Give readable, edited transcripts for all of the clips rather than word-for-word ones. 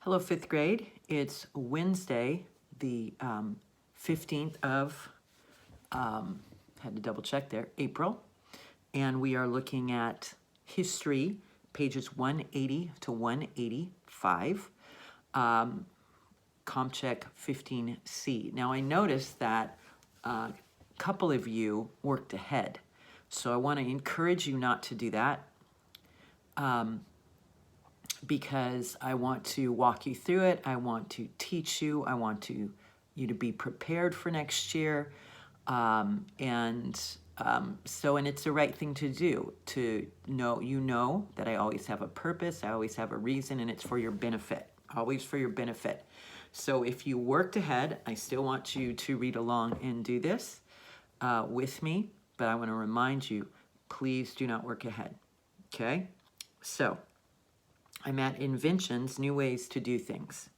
Hello, fifth grade. It's Wednesday, the 15th of, had to double check there, April. And we are looking at history, pages 180 to 185, ComCheck 15C. Now, I noticed that a couple of you worked ahead. So I want to encourage you not to do that. Because I want to walk you through it. I want to teach you. I want you to be prepared for next year. And it's the right thing to do, to know that I always have a purpose, I always have a reason, and it's for your benefit, always for your benefit. So if you worked ahead, I still want you to read along and do this with me, but I want to remind you, please do not work ahead, okay? So I'm at inventions, new ways to do things.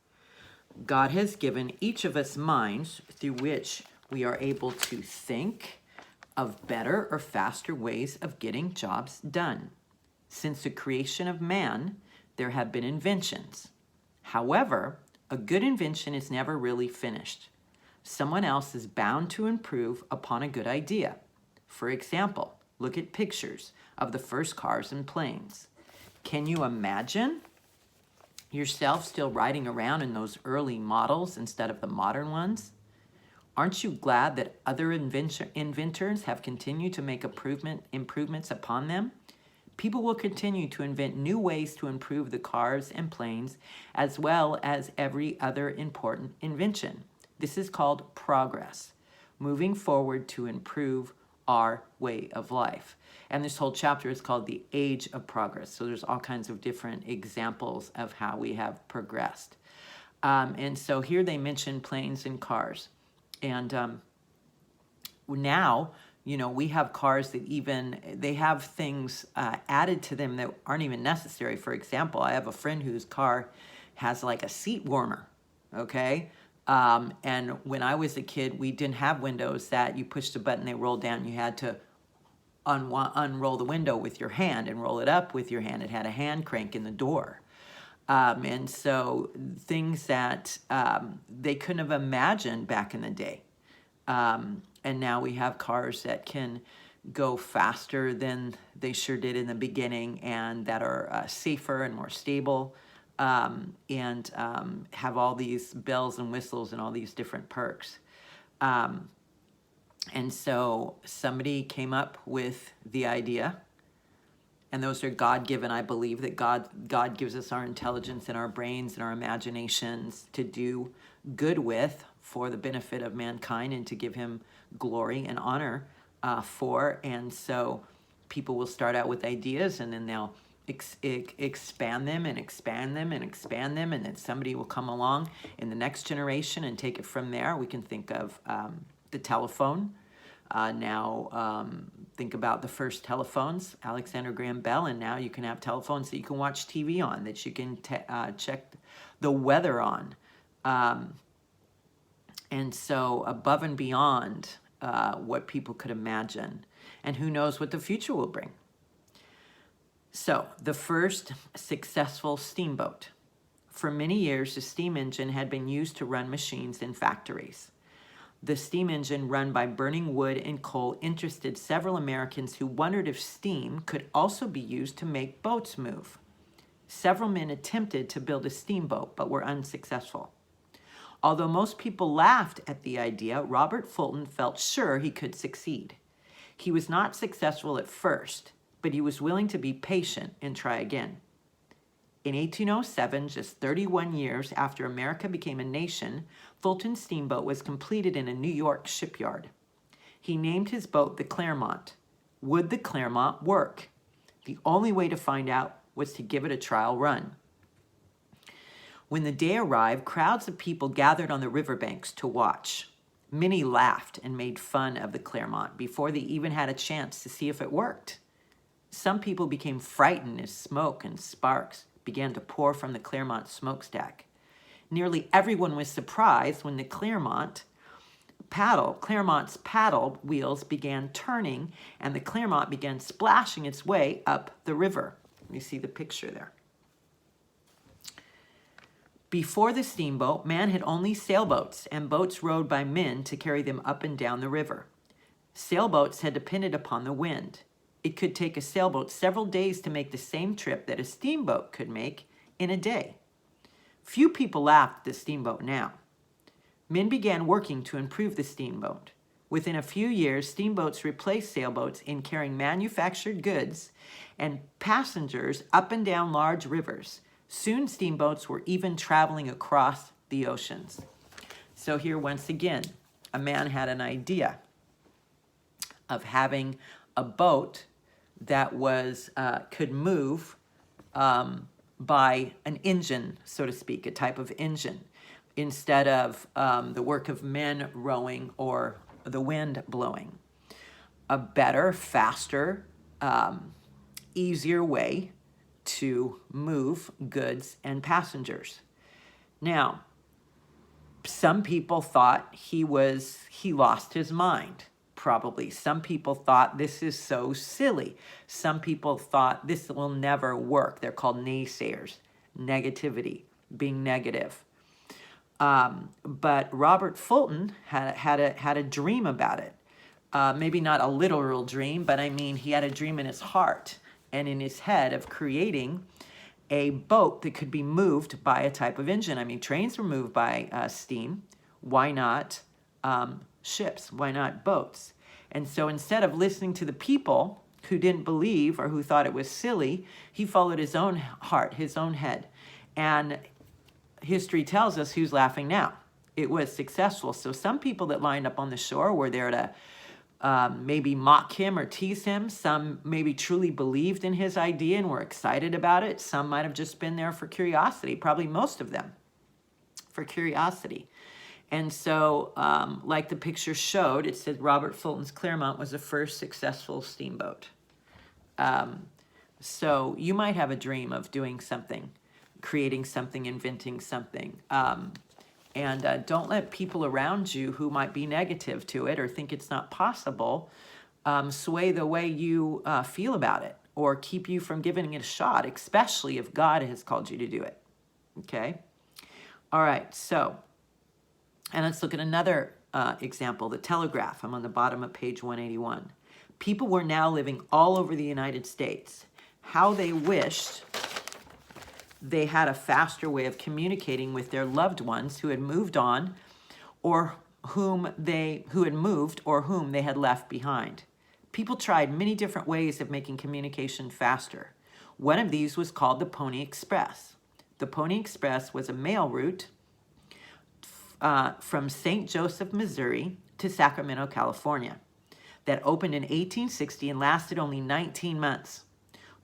God has given each of us minds through which we are able to think of better or faster ways of getting jobs done. Since the creation of man, there have been inventions. However, a good invention is never really finished. Someone else is bound to improve upon a good idea. For example, look at pictures of the first cars and planes. Can you imagine yourself still riding around in those early models instead of the modern ones? Aren't you glad that other inventors have continued to make improvements upon them? People will continue to invent new ways to improve the cars and planes, as well as every other important invention. This is called progress, moving forward to improve our way of life. And this whole chapter is called The Age of Progress. So there's all kinds of different examples of how we have progressed. And so here they mention planes and cars. And now, we have cars that they have things added to them that aren't even necessary. For example, I have a friend whose car has like a seat warmer, okay? And when I was a kid, we didn't have windows that you pushed a button, they rolled down. You had to unroll the window with your hand and roll it up with your hand. It had a hand crank in the door. And so things that they couldn't have imagined back in the day. And now we have cars that can go faster than they sure did in the beginning, and that are safer and more stable, and have all these bells and whistles and all these different perks. And so somebody came up with the idea, and those are God-given. I believe that God gives us our intelligence and our brains and our imaginations to do good with for the benefit of mankind and to give him glory and honor for. And so people will start out with ideas, and then they'll expand them and expand them and expand them, and then somebody will come along in the next generation and take it from there. We can think of the telephone. Think about the first telephones, Alexander Graham Bell, and now you can have telephones that you can watch TV on, that you can check the weather on. And so above and beyond what people could imagine, and who knows what the future will bring. So the first successful steamboat. For many years, the steam engine had been used to run machines in factories. The steam engine, run by burning wood and coal, interested several Americans who wondered if steam could also be used to make boats move. Several men attempted to build a steamboat, but were unsuccessful. Although most people laughed at the idea, Robert Fulton felt sure he could succeed. He was not successful at first, but he was willing to be patient and try again. In 1807, just 31 years after America became a nation, Fulton's steamboat was completed in a New York shipyard. He named his boat the Clermont. Would the Clermont work? The only way to find out was to give it a trial run. When the day arrived, crowds of people gathered on the riverbanks to watch. Many laughed and made fun of the Clermont before they even had a chance to see if it worked. Some people became frightened as smoke and sparks began to pour from the Clermont smokestack. Nearly everyone was surprised when the Clermont's paddle wheels began turning, and the Clermont began splashing its way up the river. You see the picture there. Before the steamboat, man had only sailboats and boats rowed by men to carry them up and down the river. Sailboats had depended upon the wind. It could take a sailboat several days to make the same trip that a steamboat could make in a day. Few people laughed at the steamboat now. Men began working to improve the steamboat. Within a few years, steamboats replaced sailboats in carrying manufactured goods and passengers up and down large rivers. Soon, steamboats were even traveling across the oceans. So here, once again, a man had an idea of having a boat that was could move by an engine, so to speak, a type of engine, instead of the work of men rowing or the wind blowing. A better, faster, easier way to move goods and passengers. Now, some people thought he lost his mind. Probably. Some people thought this is so silly. Some people thought this will never work. They're called naysayers. Negativity, being negative. But Robert Fulton had a dream about it. Maybe not a literal dream, but I mean he had a dream in his heart and in his head of creating a boat that could be moved by a type of engine. I mean, trains were moved by steam. Why not ships? Why not boats? And so instead of listening to the people who didn't believe or who thought it was silly, he followed his own heart, his own head. And history tells us who's laughing now. It was successful. So some people that lined up on the shore were there to maybe mock him or tease him. Some maybe truly believed in his idea and were excited about it. Some might have just been there for curiosity, probably most of them for curiosity. And so, like the picture showed, it said Robert Fulton's Clermont was the first successful steamboat. So you might have a dream of doing something, creating something, inventing something. And don't let people around you who might be negative to it or think it's not possible sway the way you feel about it or keep you from giving it a shot, especially if God has called you to do it. Okay? All right, so, and let's look at another example, the telegraph. I'm on the bottom of page 181. People were now living all over the United States. How they wished they had a faster way of communicating with their loved ones who had moved on or who had moved or whom they had left behind. People tried many different ways of making communication faster. One of these was called the Pony Express. The Pony Express was a mail route from St. Joseph, Missouri to Sacramento, California, that opened in 1860 and lasted only 19 months.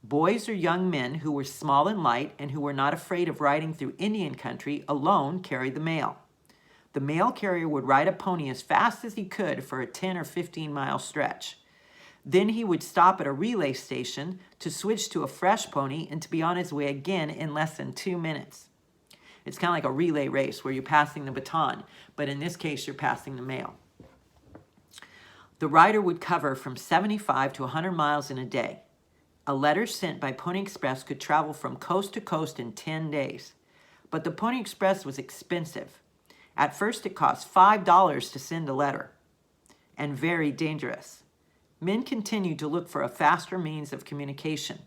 Boys or young men who were small and light and who were not afraid of riding through Indian country alone carried the mail. The mail carrier would ride a pony as fast as he could for a 10 or 15-mile stretch. Then he would stop at a relay station to switch to a fresh pony and to be on his way again in less than 2 minutes. It's kind of like a relay race where you're passing the baton, but in this case, you're passing the mail. The rider would cover from 75 to 100 miles in a day. A letter sent by Pony Express could travel from coast to coast in 10 days. But the Pony Express was expensive. At first, it cost $5 to send a letter, and very dangerous. Men continued to look for a faster means of communication.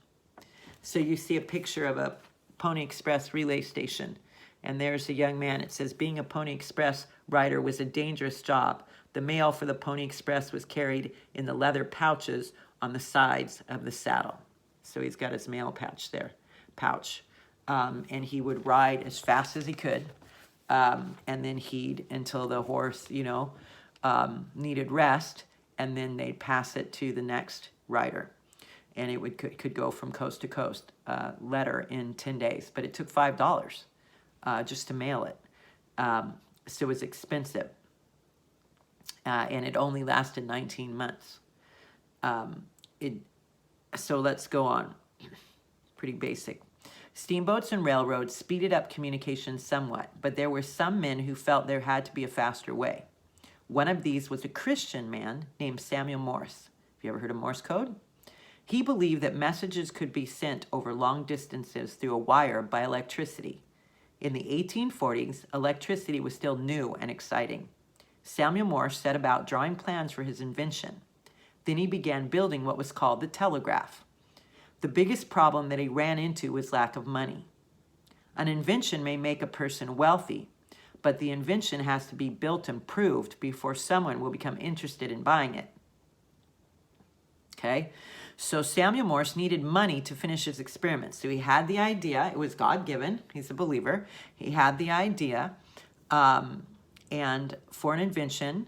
So you see a picture of a Pony Express relay station. And there's a young man. It says, being a Pony Express rider was a dangerous job. The mail for the Pony Express was carried in the leather pouches on the sides of the saddle. So he's got his mail pouch. And he would ride as fast as he could. And then until the horse, needed rest. And then they'd pass it to the next rider. And it could go from coast to coast, letter in 10 days. But it took $5. Just to mail it. So it was expensive. And it only lasted 19 months. So let's go on. Pretty basic. Steamboats and railroads speeded up communication somewhat, but there were some men who felt there had to be a faster way. One of these was a Christian man named Samuel Morse. Have you ever heard of Morse code? He believed that messages could be sent over long distances through a wire by electricity. In the 1840s, electricity was still new and exciting. Samuel Morse set about drawing plans for his invention. Then he began building what was called the telegraph. The biggest problem that he ran into was lack of money. An invention may make a person wealthy, but the invention has to be built and proved before someone will become interested in buying it. Okay? So Samuel Morse needed money to finish his experiments. So he had the idea. It was God-given. He's a believer. He had the idea. And for an invention,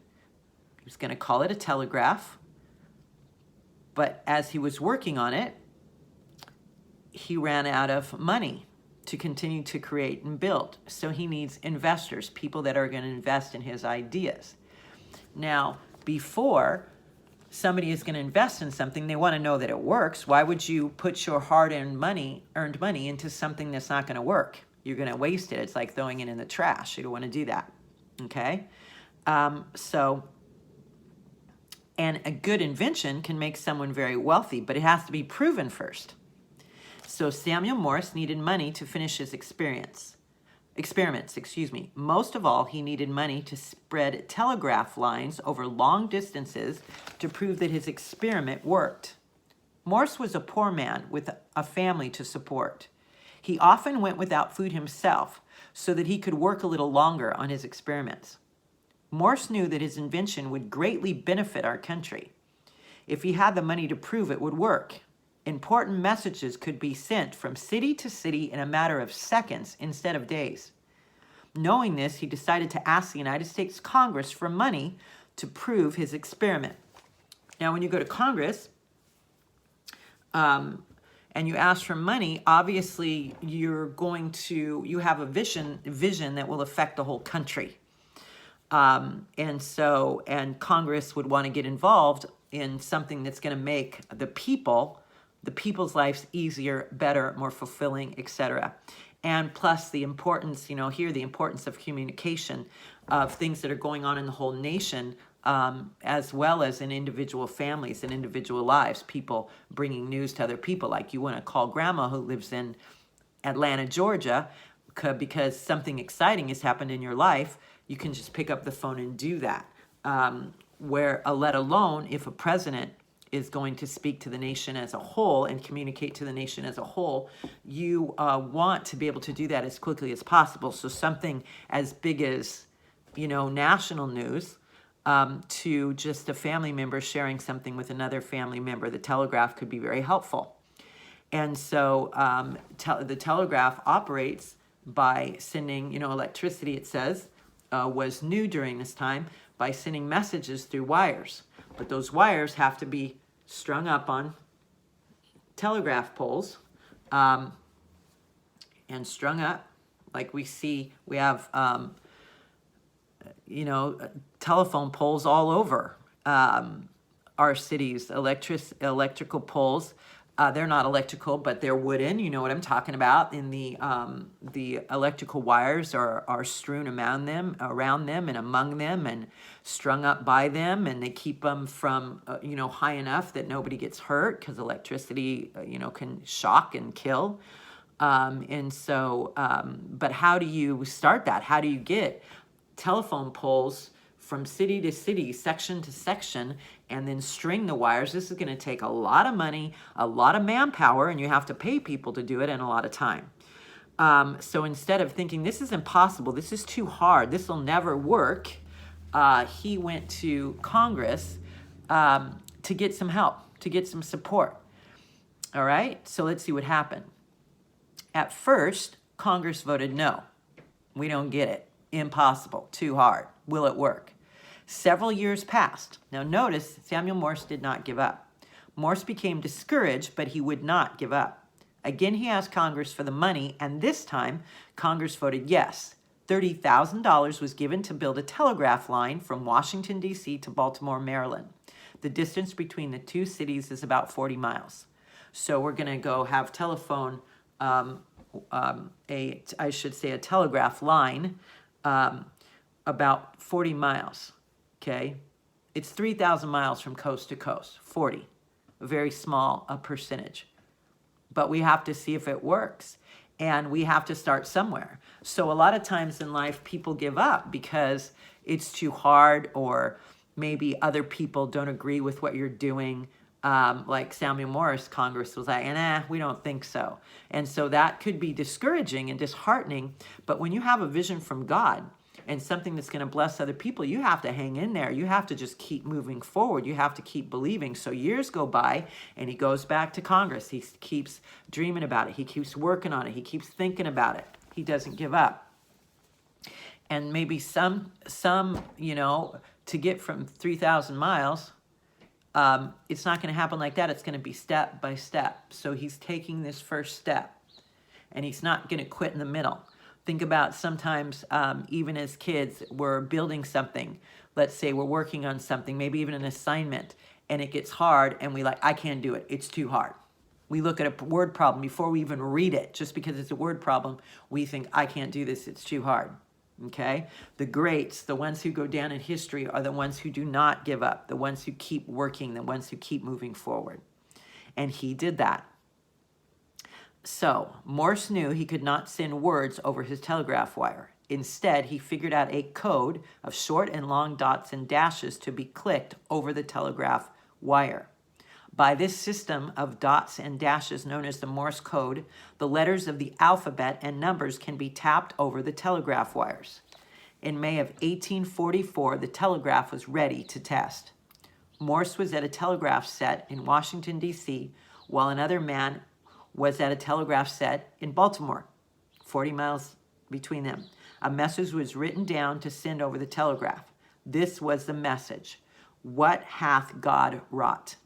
he was going to call it a telegraph. But as he was working on it, he ran out of money to continue to create and build. So he needs investors, people that are going to invest in his ideas. Now, before somebody is going to invest in something, they want to know that it works. Why would you put your hard-earned money into something that's not going to work? You're going to waste it. It's like throwing it in the trash. You don't want to do that. Okay? And a good invention can make someone very wealthy, but it has to be proven first. So Samuel Morse needed money to finish his experiments. Most of all, he needed money to spread telegraph lines over long distances to prove that his experiment worked. Morse was a poor man with a family to support. He often went without food himself so that he could work a little longer on his experiments. Morse knew that his invention would greatly benefit our country. If he had the money to prove it would work, important messages could be sent from city to city in a matter of seconds instead of days. Knowing this, he decided to ask the United States Congress for money to prove his experiment. Now, when you go to Congress and you ask for money, obviously you have a vision that will affect the whole country. And Congress would want to get involved in something that's going to make the people's lives easier, better, more fulfilling, etc. And plus the importance, the importance of communication of things that are going on in the whole nation, as well as in individual families and individual lives, people bringing news to other people. Like you want to call grandma who lives in Atlanta, Georgia, because something exciting has happened in your life, you can just pick up the phone and do that. Let alone if a president is going to speak to the nation as a whole and communicate to the nation as a whole, you want to be able to do that as quickly as possible. So something as big as, national news, to just a family member sharing something with another family member, the telegraph could be very helpful. And so the telegraph operates by sending, electricity, it says, was new during this time, by sending messages through wires. But those wires have to be strung up on telegraph poles and strung up like we have, telephone poles all over our cities, electrical poles. They're not electrical, but they're wooden. You know what I'm talking about. And the electrical wires are strewn around them and among them and strung up by them, and they keep them from high enough that nobody gets hurt, because electricity can shock and kill. But how do you start that? How do you get telephone poles from city to city, section to section, and then string the wires? This is going to take a lot of money, a lot of manpower, and you have to pay people to do it, and a lot of time. So instead of thinking, this is impossible, this is too hard, this will never work, he went to Congress to get some help, to get some support. All right, so let's see what happened. At first, Congress voted no. We don't get it. Impossible. Too hard. Will it work? Several years passed. Now notice, Samuel Morse did not give up. Morse became discouraged, but he would not give up. Again, he asked Congress for the money, and this time, Congress voted yes. $30,000 was given to build a telegraph line from Washington, D.C. to Baltimore, Maryland. The distance between the two cities is about 40 miles. So we're going to go have telephone, a telegraph line about 40 miles, okay? It's 3,000 miles from coast to coast, 40, a very small percentage. But we have to see if it works. And we have to start somewhere. So a lot of times in life, people give up because it's too hard, or maybe other people don't agree with what you're doing. Like Samuel Morse, Congress was like, nah, we don't think so. And so that could be discouraging and disheartening. But when you have a vision from God and something that's going to bless other people, you have to hang in there. You have to just keep moving forward. You have to keep believing. So years go by and he goes back to Congress. He keeps dreaming about it. He keeps working on it. He keeps thinking about it. He doesn't give up. And maybe some, to get from 3,000 miles, it's not going to happen like that. It's going to be step by step. So he's taking this first step, and he's not going to quit in the middle. Think about sometimes, even as kids, we're building something. Let's say we're working on something, maybe even an assignment, and it gets hard, and I can't do it. It's too hard. We look at a word problem before we even read it. Just because it's a word problem, we think, I can't do this. It's too hard. Okay? The greats, the ones who go down in history, are the ones who do not give up, the ones who keep working, the ones who keep moving forward. And he did that. So Morse knew he could not send words over his telegraph wire. Instead, he figured out a code of short and long dots and dashes to be clicked over the telegraph wire. By this system of dots and dashes known as the Morse code, the letters of the alphabet and numbers can be tapped over the telegraph wires. In May of 1844, the telegraph was ready to test. Morse was at a telegraph set in Washington, D.C., while another man was at a telegraph set in Baltimore, 40 miles between them. A message was written down to send over the telegraph. This was the message: "What hath God wrought?"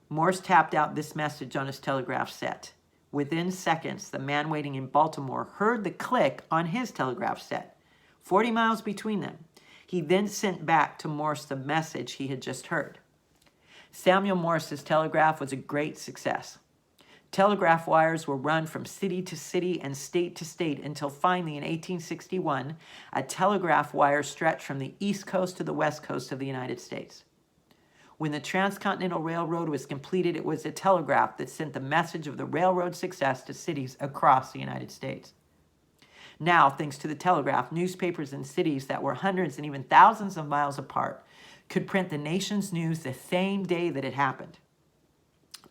Morse tapped out this message on his telegraph set. Within seconds, the man waiting in Baltimore heard the click on his telegraph set, 40 miles between them. He then sent back to Morse the message he had just heard. Samuel Morse's telegraph was a great success. Telegraph wires were run from city to city and state to state until finally in 1861, a telegraph wire stretched from the East Coast to the West Coast of the United States. When the Transcontinental Railroad was completed, it was a telegraph that sent the message of the railroad's success to cities across the United States. Now, thanks to the telegraph, newspapers in cities that were hundreds and even thousands of miles apart could print the nation's news the same day that it happened.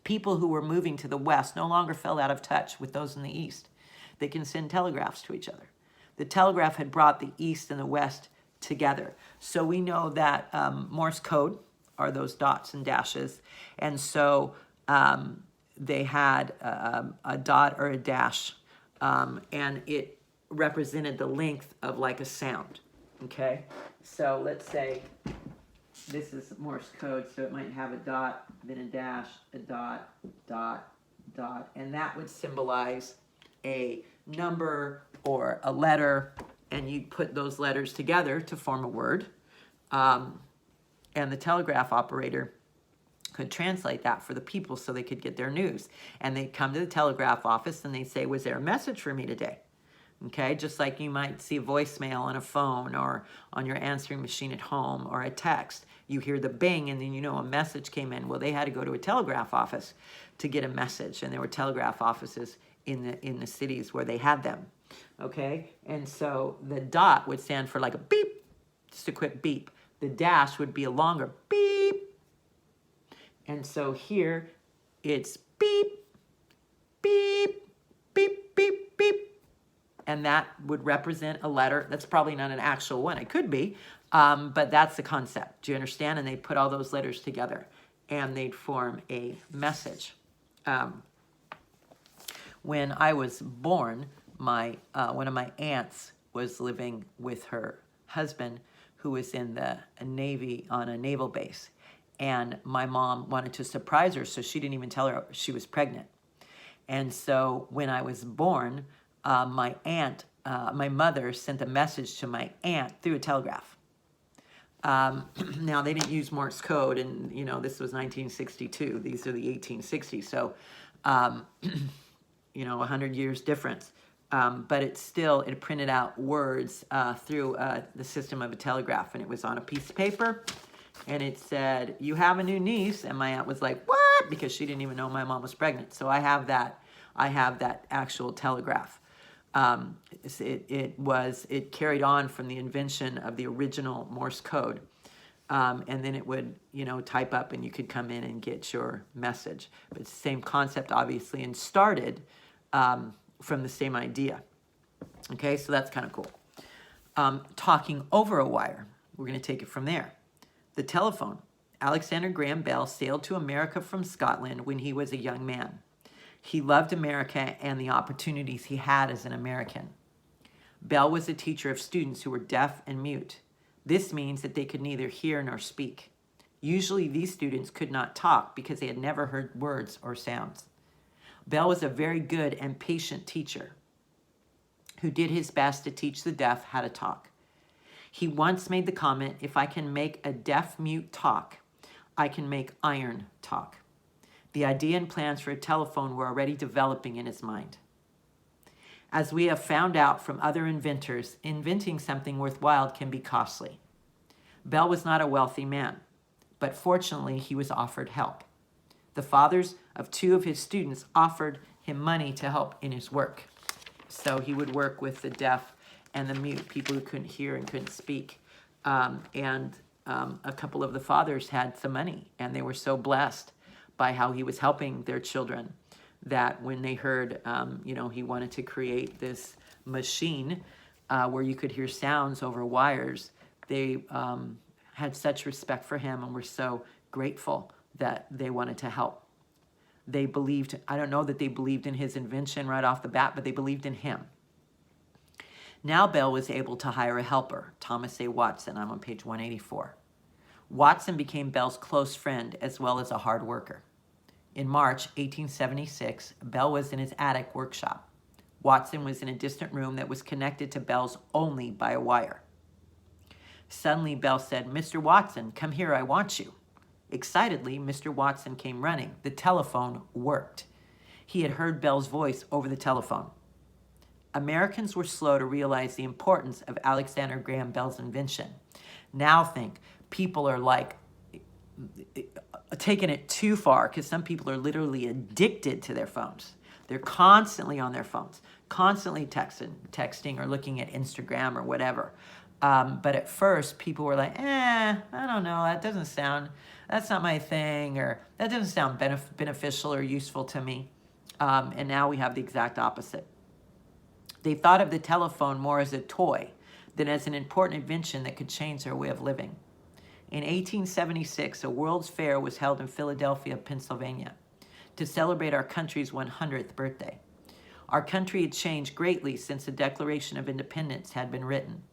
People who were moving to the West no longer fell out of touch with those in the East. They can send telegraphs to each other. The telegraph had brought the East and the West together. So we know that Morse code are those dots and dashes. And so they had a dot or a dash, and it represented the length of like a sound, okay? So let's say this is Morse code, so it might have a dot, then a dash, a dot, dot, dot, and that would symbolize a number or a letter, and you put those letters together to form a word. And the telegraph operator could translate that for the people so they could get their news. And they'd come to the telegraph office and they'd say, was there a message for me today? Okay, just like you might see a voicemail on a phone or on your answering machine at home or a text. You hear the bing and then you know a message came in. Well, they had to go to a telegraph office to get a message. And there were telegraph offices in the cities where they had them. Okay, and so the dot would stand for like a beep, just a quick beep. The dash would be a longer beep. And so here it's beep, beep, beep, beep, beep. And that would represent a letter. That's probably not an actual one. It could be, but that's the concept. Do you understand? And they'd put all those letters together and they'd form a message. When I was born, one of my aunts was living with her husband, who was in the Navy on a naval base. And my mom wanted to surprise her, so she didn't even tell her she was pregnant. And so when I was born, my mother sent a message to my aunt through a telegraph. Now, they didn't use Morse code, and, this was 1962. These are the 1860s. So, 100 years difference. But it printed out words through the system of a telegraph, and it was on a piece of paper, and it said, "You have a new niece," and my aunt was like, "What?" Because she didn't even know my mom was pregnant. So I have that I have that actual telegraph. It carried on from the invention of the original Morse code. And then it would, type up and you could come in and get your message. But it's the same concept, obviously, and started from the same idea. Okay, so that's kind of cool. Talking over a wire. We're going to take it from there. The telephone. Alexander Graham Bell sailed to America from Scotland when he was a young man. He loved America and the opportunities he had as an American. Bell was a teacher of students who were deaf and mute. This means that they could neither hear nor speak. Usually these students could not talk because they had never heard words or sounds. Bell was a very good and patient teacher who did his best to teach the deaf how to talk. He once made the comment, "If I can make a deaf-mute talk, I can make iron talk." The idea and plans for a telephone were already developing in his mind. As we have found out from other inventors, inventing something worthwhile can be costly. Bell was not a wealthy man, but fortunately he was offered help. The fathers of two of his students offered him money to help in his work. So he would work with the deaf and the mute, people who couldn't hear and couldn't speak. A couple of the fathers had some money, and they were so blessed by how he was helping their children that when they heard, he wanted to create this machine where you could hear sounds over wires, they had such respect for him and were so grateful that they wanted to help. They believed, I don't know that they believed in his invention right off the bat, but they believed in him. Now Bell was able to hire a helper, Thomas A. Watson. I'm on page 184. Watson became Bell's close friend as well as a hard worker. In March 1876, Bell was in his attic workshop. Watson was in a distant room that was connected to Bell's only by a wire. Suddenly, Bell said, "Mr. Watson, come here, I want you." Excitedly, Mr. Watson came running. The telephone worked. He had heard Bell's voice over the telephone. Americans were slow to realize the importance of Alexander Graham Bell's invention. Now think, people are like taking it too far because some people are literally addicted to their phones. They're constantly on their phones, constantly texting or looking at Instagram or whatever. But at first, people were like, I don't know, that's not my thing, or that doesn't sound beneficial or useful to me. And now we have the exact opposite. They thought of the telephone more as a toy than as an important invention that could change their way of living. In 1876, a World's Fair was held in Philadelphia, Pennsylvania, to celebrate our country's 100th birthday. Our country had changed greatly since the Declaration of Independence had been written.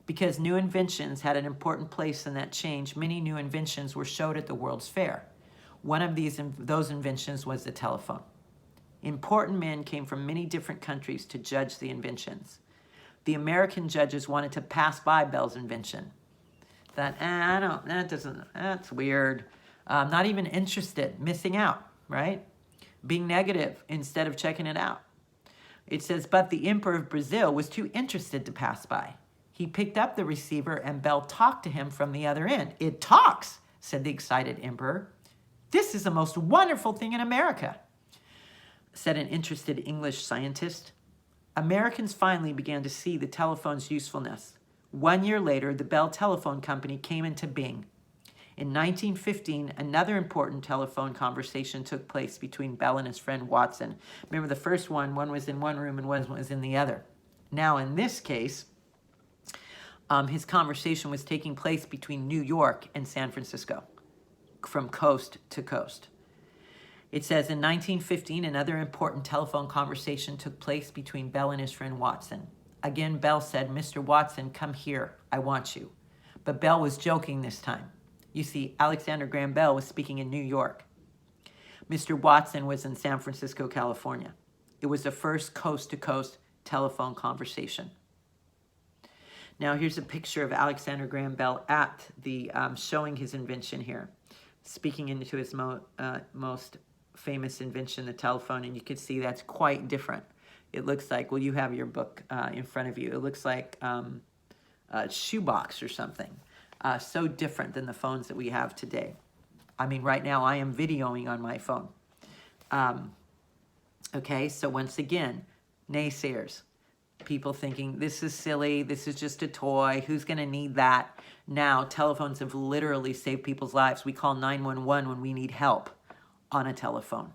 Because new inventions had an important place in that change, many new inventions were showed at the World's Fair. One of those inventions was the telephone. Important men came from many different countries to judge the inventions. The American judges wanted to pass by Bell's invention. That's weird. Not even interested, missing out, right? Being negative instead of checking it out. It says, but the Emperor of Brazil was too interested to pass by. He picked up the receiver and Bell talked to him from the other end. "It talks," said the excited emperor. "This is the most wonderful thing in America," said an interested English scientist. Americans finally began to see the telephone's usefulness. 1 year later, the Bell Telephone Company came into being. In 1915, another important telephone conversation took place between Bell and his friend Watson. Remember the first one was in one room and one was in the other. Now in this case, his conversation was taking place between New York and San Francisco, from coast to coast. It says, in 1915, another important telephone conversation took place between Bell and his friend Watson. Again, Bell said, "Mr. Watson, come here, I want you." But Bell was joking this time. You see, Alexander Graham Bell was speaking in New York. Mr. Watson was in San Francisco, California. It was the first coast-to-coast telephone conversation. Now here's a picture of Alexander Graham Bell at the showing his invention here, speaking into his most famous invention, the telephone, and you can see that's quite different. It looks like, well, you have your book in front of you. It looks like a shoebox or something. So different than the phones that we have today. I mean, right now I am videoing on my phone. Okay, so once again, naysayers, people thinking this is silly, this is just a toy, who's going to need that? Now, telephones have literally saved people's lives. We call 911 when we need help on a telephone.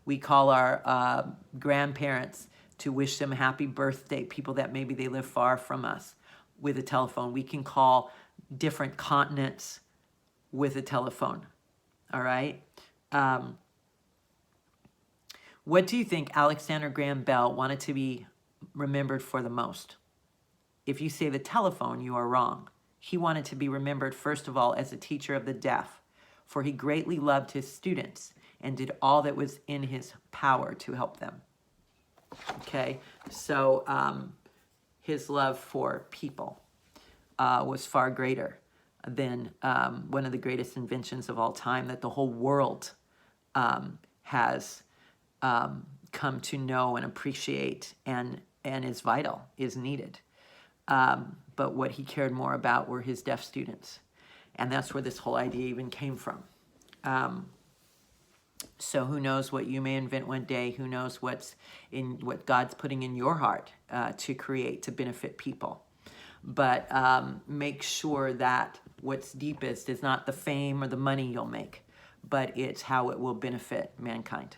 We call our grandparents to wish them a happy birthday, people that maybe they live far from us, with a telephone. We can call different continents with a telephone. All right? What do you think Alexander Graham Bell wanted to be remembered for the most? If you say the telephone, you are wrong. He wanted to be remembered, first of all, as a teacher of the deaf, for he greatly loved his students and did all that was in his power to help them. Okay, so his love for people was far greater than one of the greatest inventions of all time that the whole world has come to know and appreciate and is vital, is needed. But what he cared more about were his deaf students. And that's where this whole idea even came from. So who knows what you may invent one day? Who knows what God's putting in your heart to create, to benefit people. But make sure that what's deepest is not the fame or the money you'll make, but it's how it will benefit mankind.